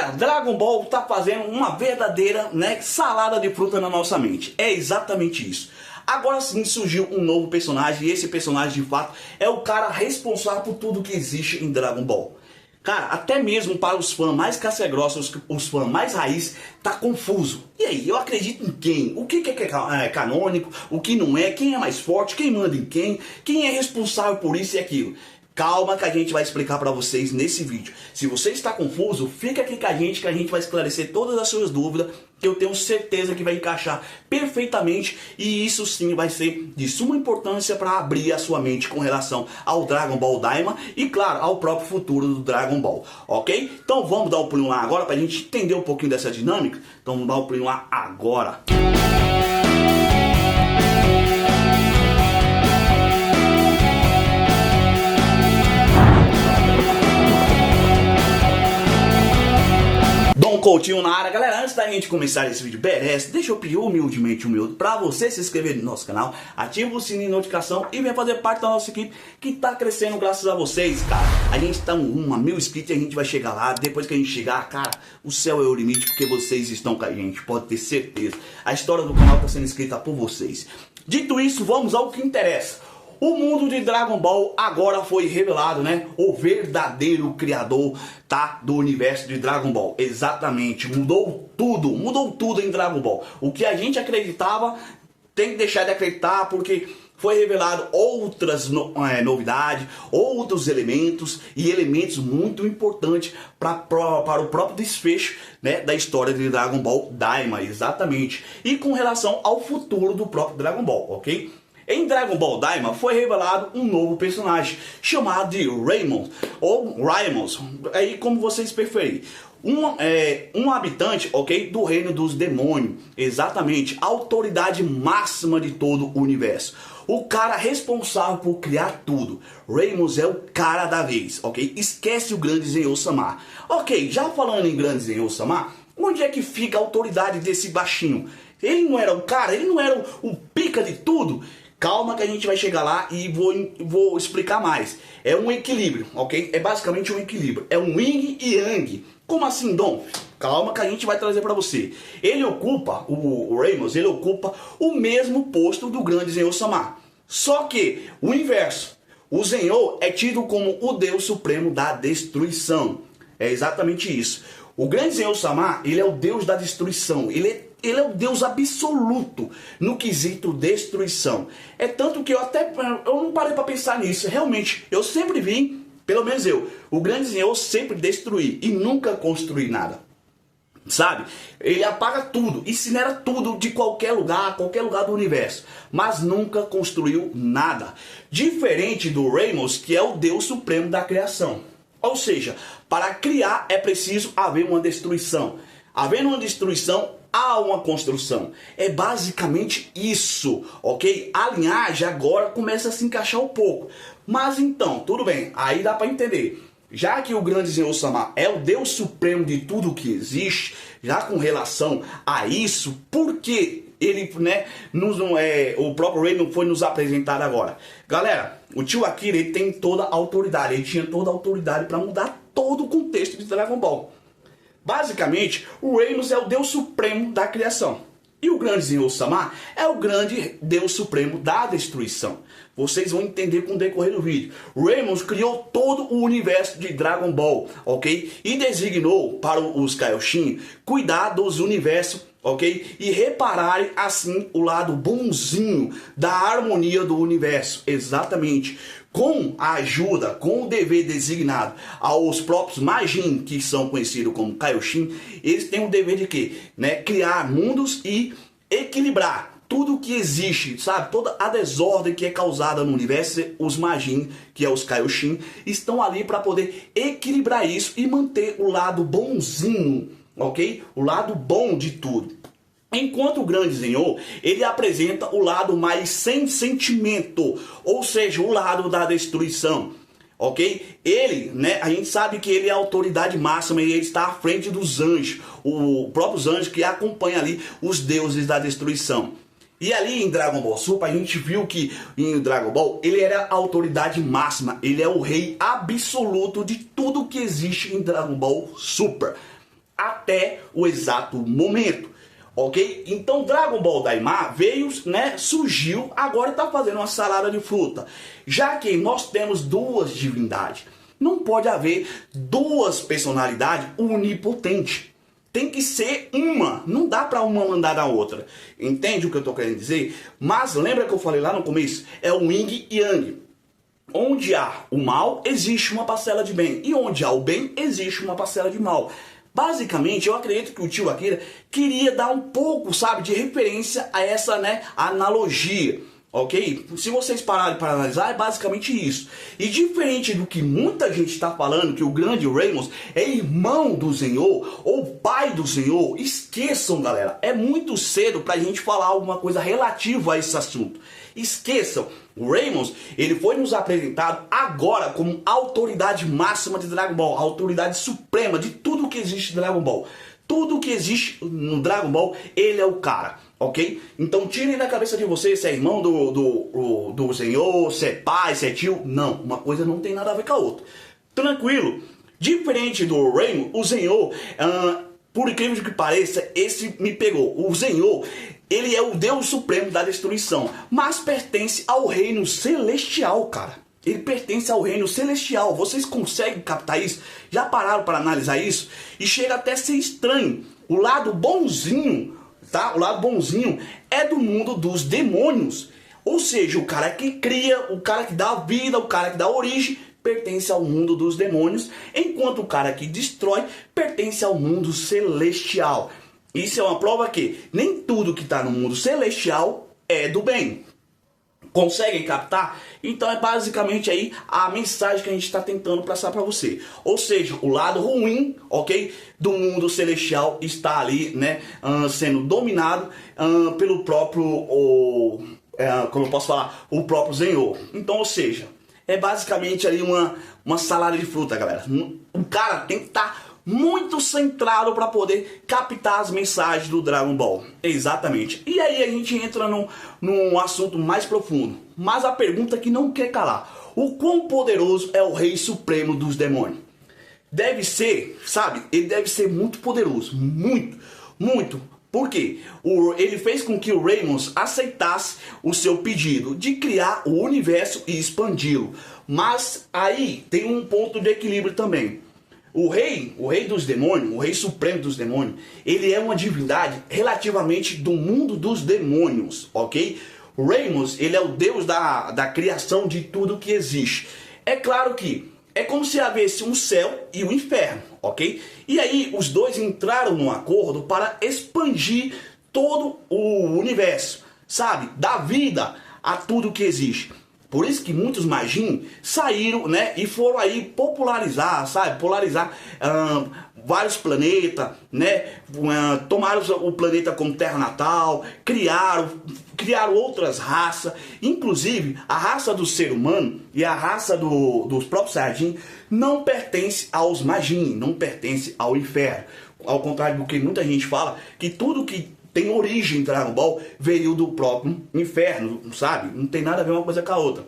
Galera, Dragon Ball tá fazendo uma verdadeira, salada de fruta na nossa mente. É exatamente isso. Agora sim surgiu um novo personagem, e esse personagem de fato é o cara responsável por tudo que existe em Dragon Ball. Cara, até mesmo para os fãs mais casca-grossos, os fãs mais raiz, tá confuso. E aí, eu acredito em quem? O que é canônico, o que não é, quem é mais forte, quem manda em quem é responsável por isso e aquilo. Calma que a gente vai explicar para vocês nesse vídeo. Se você está confuso, fica aqui com a gente que a gente vai esclarecer todas as suas dúvidas, que eu tenho certeza que vai encaixar perfeitamente, e isso sim vai ser de suma importância para abrir a sua mente com relação ao Dragon Ball Daima e claro, ao próprio futuro do Dragon Ball, ok? Então vamos dar um pulinho lá agora para a gente entender um pouquinho dessa dinâmica. Então vamos dar um pulinho lá agora. Coutinho na área. Galera, antes da gente começar esse vídeo, deixa eu pedir humilde para você se inscrever no nosso canal, ativa o sininho de notificação e venha fazer parte da nossa equipe que tá crescendo graças a vocês, cara. A gente tá com 1000 inscritos e a gente vai chegar lá. Depois que a gente chegar, cara, o céu é o limite porque vocês estão com a gente, pode ter certeza. A história do canal tá sendo escrita por vocês. Dito isso, vamos ao que interessa. O mundo de Dragon Ball agora foi revelado, O verdadeiro criador, do universo de Dragon Ball. Exatamente, mudou tudo em Dragon Ball. O que a gente acreditava, tem que deixar de acreditar porque foi revelado outras novidades, outros elementos e elementos muito importantes para o próprio desfecho, da história de Dragon Ball Daima, exatamente. E com relação ao futuro do próprio Dragon Ball, ok? Em Dragon Ball Daima foi revelado um novo personagem chamado de Raimon, ou Raimons, aí como vocês preferirem. Um habitante, ok, do reino dos demônios, exatamente, a autoridade máxima de todo o universo. O cara responsável por criar tudo. Raimons é o cara da vez, ok? Esquece o grande Zenyu-sama. Ok, já falando em grande Zenyu-sama, onde é que fica a autoridade desse baixinho? Ele não era o cara, ele não era o pica de tudo? Calma que a gente vai chegar lá e vou explicar mais. É um equilíbrio, ok? É basicamente um equilíbrio. É um yin e yang. Como assim, Dom? Calma que a gente vai trazer para você. Ele ocupa, o Raimons, ele ocupa o mesmo posto do grande Zenyu-sama. Só que o inverso. O Zenyu é tido como o Deus Supremo da Destruição. É exatamente isso. O grande Zenyu-sama, ele é o Deus da Destruição. Ele é o Deus absoluto no quesito destruição. É tanto que eu não parei para pensar nisso. Realmente, eu sempre vi, pelo menos o grande Zenyu sempre destruir e nunca construir nada. Sabe? Ele apaga tudo, incinera tudo de qualquer lugar do universo, mas nunca construiu nada. Diferente do Raimons, que é o Deus Supremo da criação. Ou seja, para criar é preciso haver uma destruição. Havendo uma destruição, há uma construção. É basicamente isso, ok? A linhagem agora começa a se encaixar um pouco. Mas então, tudo bem, aí dá para entender. Já que o grande Zenyu-sama é o Deus Supremo de tudo que existe, já com relação a isso, por que ele, o próprio Rei não foi nos apresentado agora? Galera, o tio Akira, ele tem toda a autoridade, ele tinha toda a autoridade para mudar todo o contexto de Dragon Ball. Basicamente, o Raimons é o Deus Supremo da criação. E o grande Zenyu-sama é o grande Deus Supremo da destruição. Vocês vão entender com o decorrer do vídeo. Raimons criou todo o universo de Dragon Ball, ok? E designou para os Kaioshin cuidar dos universos, ok? E repararem assim o lado bonzinho da harmonia do universo. Exatamente. Com a ajuda, com o dever designado aos próprios Majin, que são conhecidos como Kaioshin, eles têm o dever de quê? Criar mundos e equilibrar tudo que existe, sabe? Toda a desordem que é causada no universo, os Majin, que é os Kaioshin, estão ali para poder equilibrar isso e manter o lado bonzinho, ok? O lado bom de tudo. Enquanto o grande Zenyu, ele apresenta o lado mais sem sentimento, ou seja, o lado da destruição, ok? Ele, a gente sabe que ele é a autoridade máxima e ele está à frente dos anjos, os próprios anjos que acompanham ali os deuses da destruição. E ali em Dragon Ball Super a gente viu que em Dragon Ball ele era a autoridade máxima, ele é o rei absoluto de tudo que existe em Dragon Ball Super. até o exato momento. Ok? Então Dragon Ball Daima veio, né, surgiu, agora está fazendo uma salada de fruta. Já que nós temos duas divindades, não pode haver duas personalidades onipotentes. Tem que ser uma, não dá para uma mandar na outra. Entende o que eu estou querendo dizer? Mas lembra que eu falei lá no começo? É o Yin e Yang. Onde há o mal, existe uma parcela de bem. E onde há o bem, existe uma parcela de mal. Basicamente, eu acredito que o tio Akira queria dar um pouco, sabe, de referência a essa, né, analogia. Ok? Se vocês pararem para analisar, é basicamente isso. E diferente do que muita gente está falando, que o grande Raymond é irmão do Senhor, ou pai do Senhor, esqueçam, galera. É muito cedo para a gente falar alguma coisa relativa a esse assunto. Esqueçam. O Raymond, ele foi nos apresentado agora como autoridade máxima de Dragon Ball, a autoridade suprema de tudo que existe em Dragon Ball. Tudo que existe no Dragon Ball, ele é o cara, ok? Então tirem da cabeça de vocês se é irmão do Senhor, se é pai, se é tio. Não, uma coisa não tem nada a ver com a outra. Tranquilo. Diferente do Raymond, o Senhor, por incrível que pareça, esse me pegou. O Senhor, ele é o Deus Supremo da destruição, mas pertence ao reino celestial, cara. Ele pertence ao reino celestial. Vocês conseguem captar isso? Já pararam para analisar isso? E chega até a ser estranho. O lado bonzinho, tá? O lado bonzinho é do mundo dos demônios. Ou seja, o cara que cria, o cara que dá vida, o cara que dá origem, pertence ao mundo dos demônios, enquanto o cara que destrói pertence ao mundo celestial. Isso é uma prova que nem tudo que está no mundo celestial é do bem. Conseguem captar? Então é basicamente aí a mensagem que a gente está tentando passar para você. Ou seja, o lado ruim, ok, do mundo celestial está ali, né, sendo dominado pelo próprio, como eu posso falar, o próprio Senhor. Então, ou seja, é basicamente ali uma salada de fruta, galera. O cara tem que estar muito centrado para poder captar as mensagens do Dragon Ball. Exatamente. E aí a gente entra num assunto mais profundo. Mas a pergunta que não quer calar: o quão poderoso é o Rei Supremo dos Demônios? Deve ser, sabe? Ele deve ser muito poderoso. Muito, muito. Por quê? Ele fez com que o Raymond aceitasse o seu pedido de criar o universo e expandi-lo. Mas aí tem um ponto de equilíbrio também. O rei dos demônios, o rei supremo dos demônios, ele é uma divindade relativamente do mundo dos demônios, ok? O Raymond, ele é o deus da criação de tudo que existe. É claro que é como se houvesse um céu e um inferno, ok? E aí os dois entraram num acordo para expandir todo o universo, sabe? Dar vida a tudo que existe. Por isso que muitos Majin saíram, né, e foram aí popularizar, sabe? Polarizar vários planetas, né? Tomaram o planeta como terra natal, criaram outras raças. Inclusive, a raça do ser humano e a raça dos próprios Saiyajin não pertence aos Majin, não pertence ao inferno. Ao contrário do que muita gente fala, que tudo que tem origem em Dragon Ball veio do próprio inferno, sabe? Não tem nada a ver uma coisa com a outra.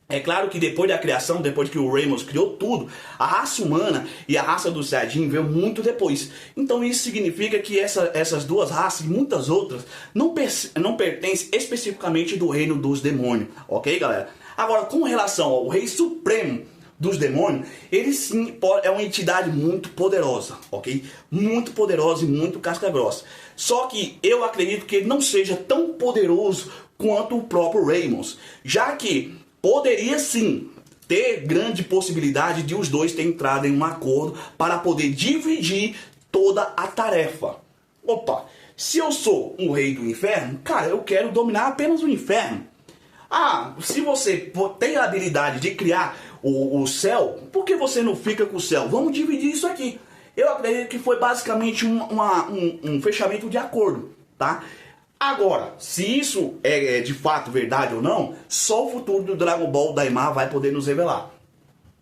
É claro que depois da criação, depois que o Raymond criou tudo, a raça humana e a raça do Saiyajin veio muito depois. Então isso significa que essas duas raças e muitas outras não pertencem especificamente do reino dos demônios, ok, galera? Agora, com relação ao Rei Supremo dos demônios, ele sim é uma entidade muito poderosa, ok? Muito poderosa e muito casca grossa. Só que eu acredito que ele não seja tão poderoso quanto o próprio Raymond, já que poderia sim ter grande possibilidade de os dois terem entrado em um acordo para poder dividir toda a tarefa. Opa, se eu sou um rei do inferno, cara, eu quero dominar apenas o inferno. Ah, se você tem a habilidade de criar o céu, por que você não fica com o céu? Vamos dividir isso aqui. Eu acredito que foi basicamente um fechamento de acordo, tá? Agora, se isso é de fato verdade ou não, só o futuro do Dragon Ball Daima vai poder nos revelar.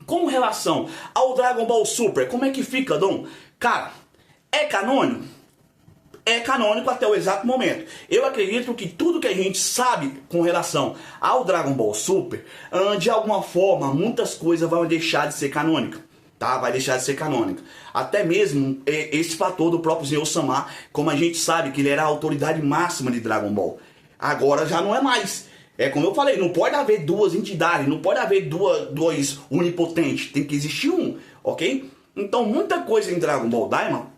Com relação ao Dragon Ball Super, como é que fica, Dom? Cara, é canônico? É canônico até o exato momento. Eu acredito que tudo que a gente sabe com relação ao Dragon Ball Super, de alguma forma, muitas coisas vão deixar de ser canônicas. tá? Vai deixar de ser canônica. Até mesmo esse fator do próprio Senhor Sama, como a gente sabe que ele era a autoridade máxima de Dragon Ball. Agora já não é mais. É como eu falei, não pode haver duas entidades, não pode haver dois onipotentes, tem que existir um, ok? Então muita coisa em Dragon Ball Daima,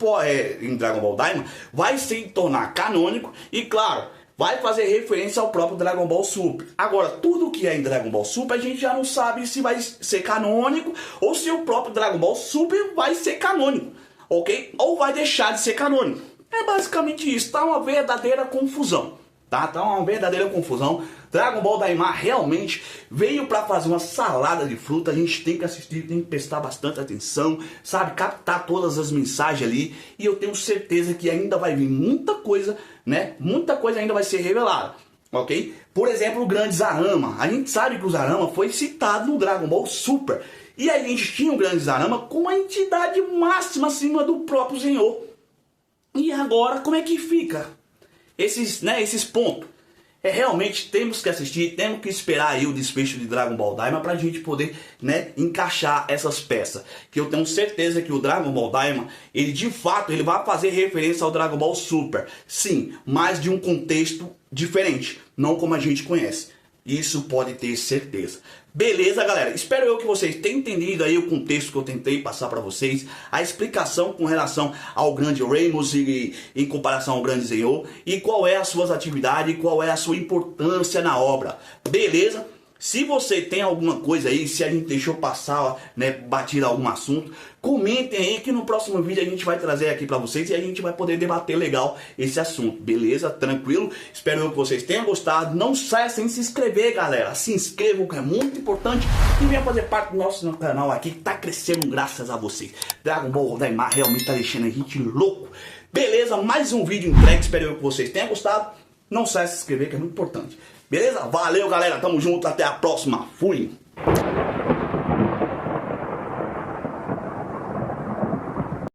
vai se tornar canônico e claro, vai fazer referência ao próprio Dragon Ball Super. Agora, tudo que é em Dragon Ball Super, a gente já não sabe se vai ser canônico ou se o próprio Dragon Ball Super vai ser canônico, ok? Ou vai deixar de ser canônico. É basicamente isso, tá uma verdadeira confusão, tá? Tá uma verdadeira confusão. Dragon Ball Daima realmente veio para fazer uma salada de fruta. A gente tem que assistir, tem que prestar bastante atenção, sabe? Captar todas as mensagens ali. E eu tenho certeza que ainda vai vir muita coisa, né? Muita coisa ainda vai ser revelada, ok? Por exemplo, o grande Zarama. A gente sabe que o Zarama foi citado no Dragon Ball Super. E a gente tinha o grande Zarama como a entidade máxima acima do próprio Senhor. E agora, como é que fica? Esses pontos. Realmente temos que assistir, temos que esperar aí o desfecho de Dragon Ball Daima pra gente poder, né, encaixar essas peças. Que eu tenho certeza que o Dragon Ball Daima, ele de fato, ele vai fazer referência ao Dragon Ball Super. Sim, mas de um contexto diferente, não como a gente conhece. Isso pode ter certeza. Beleza, galera? Espero eu que vocês tenham entendido aí o contexto que eu tentei passar para vocês, a explicação com relação ao grande Reimus e em comparação ao grande Zenhou, e qual é as suas atividades, qual é a sua importância na obra. Beleza? Se você tem alguma coisa aí, se a gente deixou passar, né, batido algum assunto, comentem aí que no próximo vídeo a gente vai trazer aqui pra vocês e a gente vai poder debater legal esse assunto, beleza? Tranquilo? Espero que vocês tenham gostado. Não saia sem se inscrever, galera. Se inscrevam, que é muito importante. E venha fazer parte do nosso canal aqui, que tá crescendo graças a vocês. Dragon Ball Daima realmente tá deixando a gente louco. Beleza? Mais um vídeo entregue. Espero que vocês tenham gostado. Não saia de se inscrever, que é muito importante. Beleza? Valeu, galera. Tamo junto. Até a próxima. Fui.